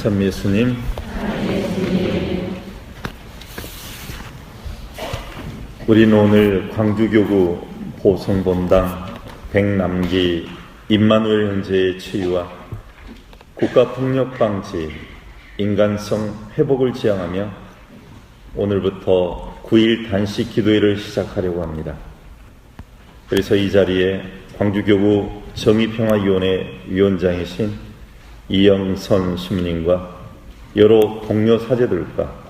참 예수님, 우리는 오늘 광주교구 보성본당 백남기 임마누엘 형제의 치유와 국가폭력 방지, 인간성 회복을 지향하며 오늘부터 9일 단식 기도회를 시작하려고 합니다. 그래서 이 자리에 광주교구 정의평화위원회 위원장이신 이영선 신부님과 여러 동료 사제들과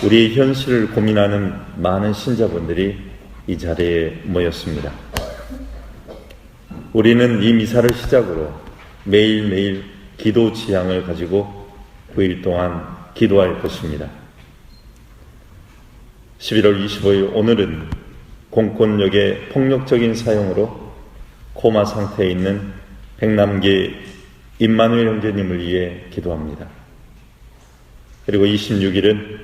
우리의 현실을 고민하는 많은 신자분들이 이 자리에 모였습니다. 우리는 이 미사를 시작으로 매일매일 기도 지향을 가지고 9일 동안 기도할 것입니다. 11월 25일 오늘은 공권력의 폭력적인 사용으로 코마 상태에 있는 백남기 임마누엘 형제님을 위해 기도합니다. 그리고 26일은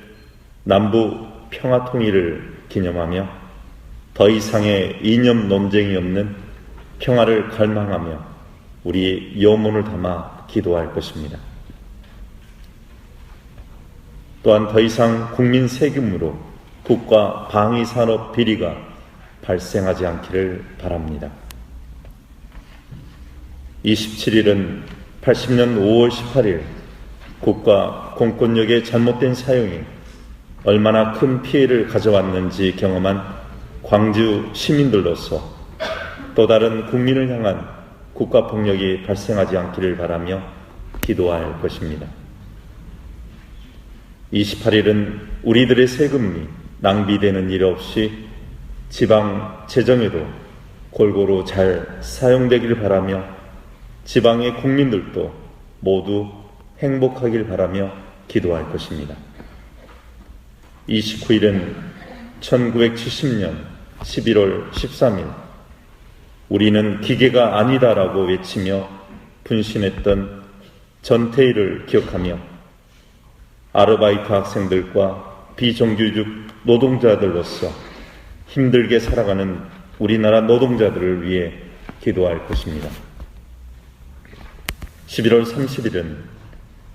남북 평화 통일을 기념하며 더 이상의 이념 논쟁이 없는 평화를 갈망하며 우리의 염원을 담아 기도할 것입니다. 또한 더 이상 국민 세금으로 국가 방위산업 비리가 발생하지 않기를 바랍니다. 27일은 80년 5월 18일 국가 공권력의 잘못된 사용이 얼마나 큰 피해를 가져왔는지 경험한 광주 시민들로서 또 다른 국민을 향한 국가폭력이 발생하지 않기를 바라며 기도할 것입니다. 28일은 우리들의 세금이 낭비되는 일 없이 지방 재정에도 골고루 잘 사용되길 바라며 지방의 국민들도 모두 행복하길 바라며 기도할 것입니다. 29일은 1970년 11월 13일 우리는 기계가 아니다라고 외치며 분신했던 전태일을 기억하며 아르바이트 학생들과 비정규직 노동자들로서 힘들게 살아가는 우리나라 노동자들을 위해 기도할 것입니다. 11월 30일은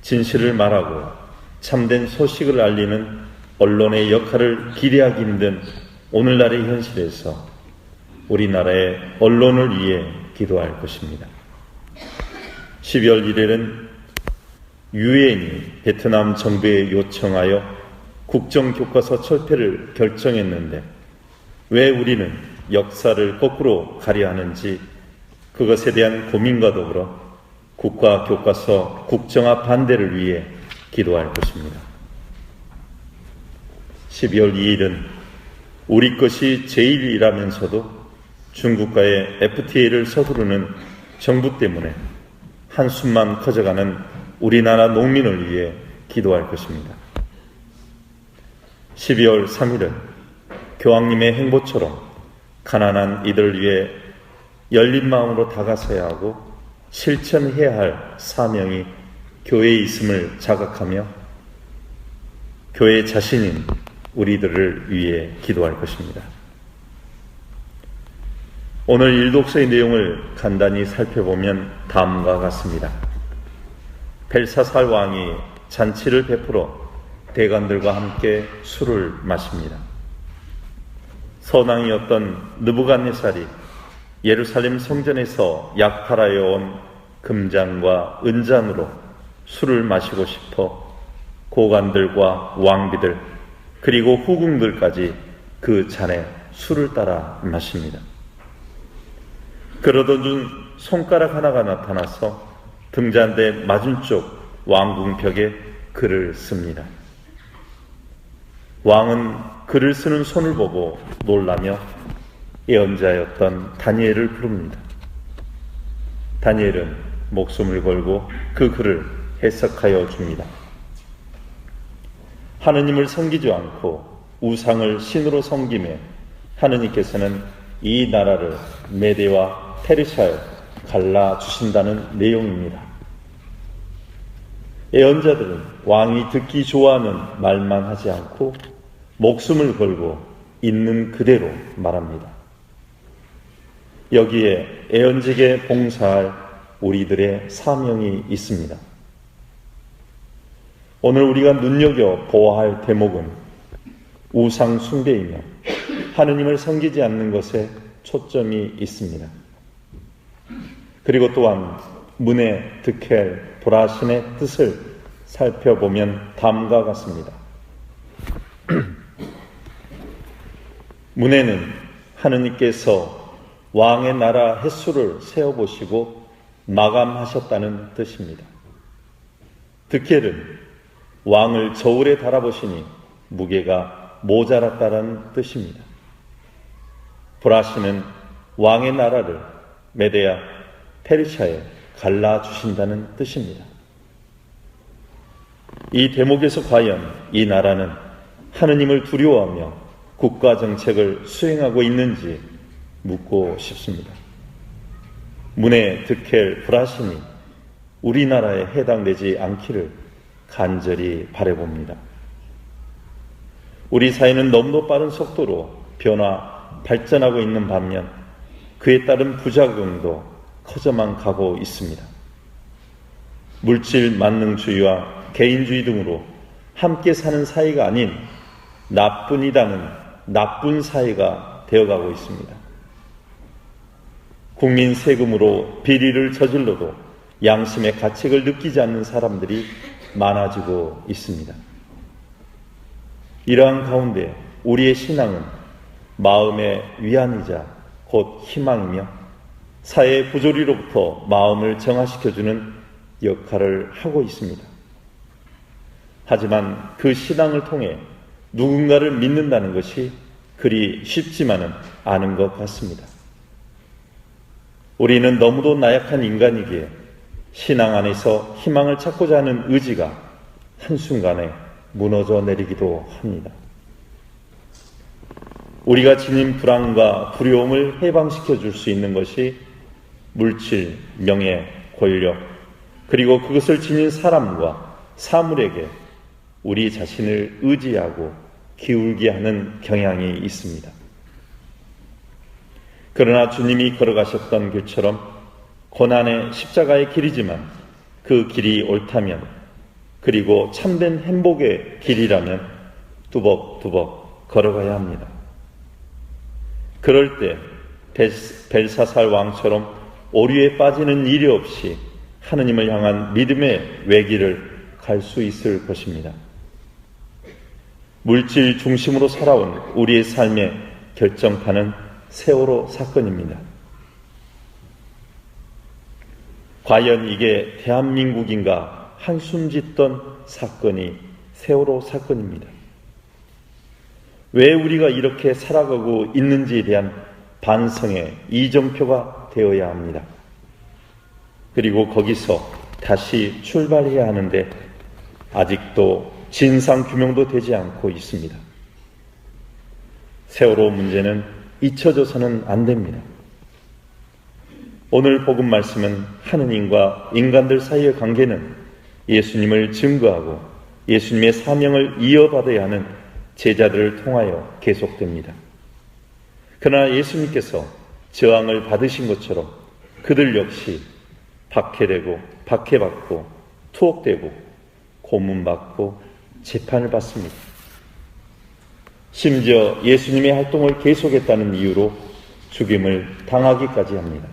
진실을 말하고 참된 소식을 알리는 언론의 역할을 기대하기 힘든 오늘날의 현실에서 우리나라의 언론을 위해 기도할 것입니다. 12월 1일은 유엔이 베트남 정부에 요청하여 국정교과서 철폐를 결정했는데 왜 우리는 역사를 거꾸로 가려 하는지 그것에 대한 고민과 더불어 국가교과서 국정화 반대를 위해 기도할 것입니다. 12월 2일은 우리 것이 제일이라면서도 중국과의 FTA를 서두르는 정부 때문에 한숨만 커져가는 우리나라 농민을 위해 기도할 것입니다. 12월 3일은 교황님의 행보처럼 가난한 이들을 위해 열린 마음으로 다가서야 하고 실천해야 할 사명이 교회에 있음을 자각하며 교회 자신인 우리들을 위해 기도할 것입니다. 오늘 일독서의 내용을 간단히 살펴보면 다음과 같습니다. 벨사살 왕이 잔치를 베풀어 대관들과 함께 술을 마십니다. 선왕이었던 느부갓네살이 예루살렘 성전에서 약탈하여 온 금잔과 은잔으로 술을 마시고 싶어 고관들과 왕비들 그리고 후궁들까지 그 잔에 술을 따라 마십니다. 그러던 중 손가락 하나가 나타나서 등잔대 맞은쪽 왕궁벽에 글을 씁니다. 왕은 글을 쓰는 손을 보고 놀라며 예언자였던 다니엘을 부릅니다. 다니엘은 목숨을 걸고 그 글을 해석하여 줍니다. 하느님을 섬기지 않고 우상을 신으로 섬기며 하느님께서는 이 나라를 메대와 페르시아에 갈라주신다는 내용입니다. 예언자들은 왕이 듣기 좋아하는 말만 하지 않고 목숨을 걸고 있는 그대로 말합니다. 여기에 예언직에 봉사할 우리들의 사명이 있습니다. 오늘 우리가 눈여겨 보아할 대목은 우상 숭배이며 하느님을 섬기지 않는 것에 초점이 있습니다. 그리고 또한 문에 득헬 보라신의 뜻을 살펴보면 다음과 같습니다. 문에는 하느님께서 왕의 나라 횟수를 세어보시고 마감하셨다는 뜻입니다. 득헬은 왕을 저울에 달아보시니 무게가 모자랐다는 뜻입니다. 보라신은 왕의 나라를 메데아, 페르시아에 갈라주신다는 뜻입니다. 이 대목에서 과연 이 나라는 하느님을 두려워하며 국가 정책을 수행하고 있는지 묻고 싶습니다. 문에 득헬 보라신이 우리나라에 해당되지 않기를 간절히 바라봅니다. 우리 사회는 너무도 빠른 속도로 발전하고 있는 반면 그에 따른 부작용도 커져만 가고 있습니다. 물질 만능주의와 개인주의 등으로 함께 사는 사이가 아닌 나뿐이다는 나쁜 사회가 되어가고 있습니다. 국민 세금으로 비리를 저질러도 양심의 가책을 느끼지 않는 사람들이 많아지고 있습니다. 이러한 가운데 우리의 신앙은 마음의 위안이자 곧 희망이며 사회의 부조리로부터 마음을 정화시켜주는 역할을 하고 있습니다. 하지만 그 신앙을 통해 누군가를 믿는다는 것이 그리 쉽지만은 않은 것 같습니다. 우리는 너무도 나약한 인간이기에 신앙 안에서 희망을 찾고자 하는 의지가 한순간에 무너져 내리기도 합니다. 우리가 지닌 불안과 두려움을 해방시켜 줄 수 있는 것이 물질, 명예, 권력, 그리고 그것을 지닌 사람과 사물에게 우리 자신을 의지하고 기울게 하는 경향이 있습니다. 그러나 주님이 걸어가셨던 길처럼 고난의 십자가의 길이지만 그 길이 옳다면 그리고 참된 행복의 길이라면 뚜벅뚜벅 걸어가야 합니다. 그럴 때 벨사살 왕처럼 오류에 빠지는 일이 없이 하느님을 향한 믿음의 외길을 갈 수 있을 것입니다. 물질 중심으로 살아온 우리의 삶의 결정판은 세월호 사건입니다. 과연 이게 대한민국인가 한숨 짓던 사건이 세월호 사건입니다. 왜 우리가 이렇게 살아가고 있는지에 대한 반성의 이정표가 되어야 합니다. 그리고 거기서 다시 출발해야 하는데 아직도 진상규명도 되지 않고 있습니다. 세월호 문제는 잊혀져서는 안 됩니다. 오늘 복음 말씀은 하느님과 인간들 사이의 관계는 예수님을 증거하고 예수님의 사명을 이어받아야 하는 제자들을 통하여 계속됩니다. 그러나 예수님께서 저항을 받으신 것처럼 그들 역시 박해되고 박해받고 투옥되고 고문받고 재판을 받습니다. 심지어 예수님의 활동을 계속했다는 이유로 죽임을 당하기까지 합니다.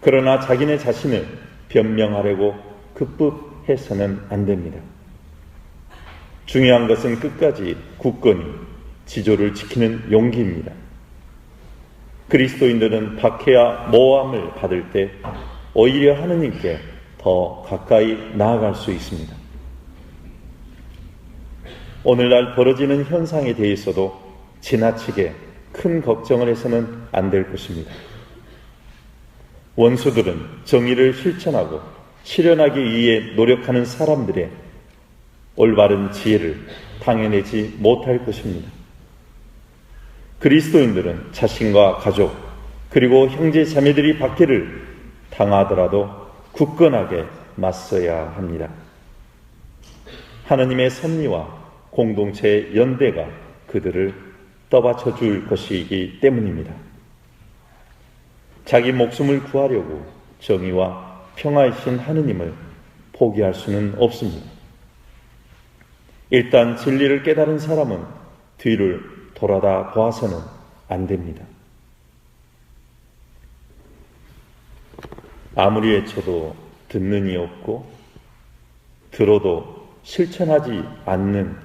그러나 자기네 자신을 변명하려고 급급해서는 안 됩니다. 중요한 것은 끝까지 굳건히 지조를 지키는 용기입니다. 그리스도인들은 박해와 모함을 받을 때 오히려 하느님께 더 가까이 나아갈 수 있습니다. 오늘날 벌어지는 현상에 대해서도 지나치게 큰 걱정을 해서는 안 될 것입니다. 원수들은 정의를 실천하고 실현하기 위해 노력하는 사람들의 올바른 지혜를 당해내지 못할 것입니다. 그리스도인들은 자신과 가족 그리고 형제 자매들이 박해를 당하더라도 굳건하게 맞서야 합니다. 하느님의 섭리와 공동체의 연대가 그들을 떠받쳐 줄 것이기 때문입니다. 자기 목숨을 구하려고 정의와 평화이신 하느님을 포기할 수는 없습니다. 일단 진리를 깨달은 사람은 뒤를 돌아다 보아서는 안 됩니다. 아무리 외쳐도 듣는 이 없고 들어도 실천하지 않는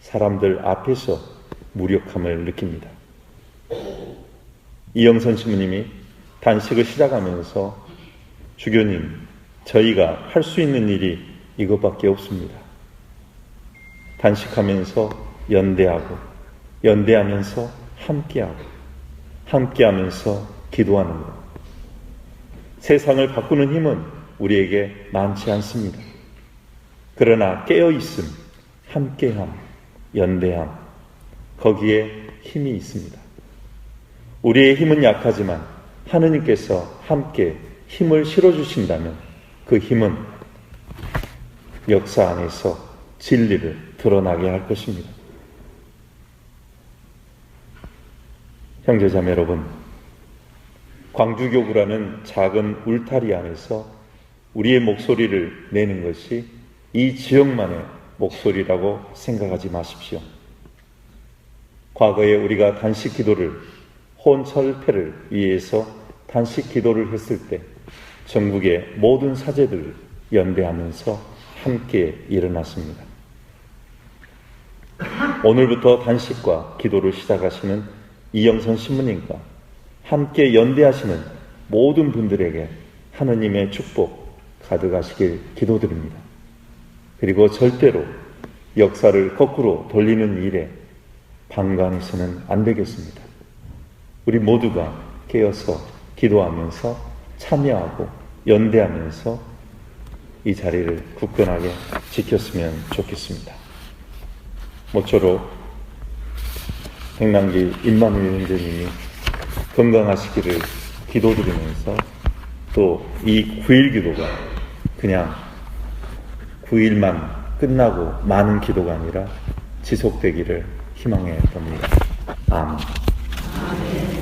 사람들 앞에서 무력함을 느낍니다. 이영선 신부님이 단식을 시작하면서 주교님, 저희가 할 수 있는 일이 이것밖에 없습니다. 단식하면서 연대하고, 연대하면서 함께하고, 함께하면서 기도하는 것. 세상을 바꾸는 힘은 우리에게 많지 않습니다. 그러나 깨어있음, 함께함, 연대함, 거기에 힘이 있습니다. 우리의 힘은 약하지만 하느님께서 함께 힘을 실어주신다면 그 힘은 역사 안에서 진리를 드러나게 할 것입니다. 형제자매 여러분, 광주교구라는 작은 울타리 안에서 우리의 목소리를 내는 것이 이 지역만의 목소리라고 생각하지 마십시오. 과거에 우리가 단식 기도를, 혼철폐를 위해서 단식 기도를 했을 때 전국의 모든 사제들을 연대하면서 함께 일어났습니다. 오늘부터 단식과 기도를 시작하시는 이영선 신부님과 함께 연대하시는 모든 분들에게 하느님의 축복 가득하시길 기도드립니다. 그리고 절대로 역사를 거꾸로 돌리는 일에 방관해서는 안 되겠습니다. 우리 모두가 깨어서 기도하면서 참여하고 연대하면서 이 자리를 굳건하게 지켰으면 좋겠습니다. 모쪼록 백남기 임마누엘 형제님이 건강하시기를 기도드리면서 또 이 9일 기도가 그냥 9일만 끝나고 많은 기도가 아니라 지속되기를 희망해 봅니다. 아멘.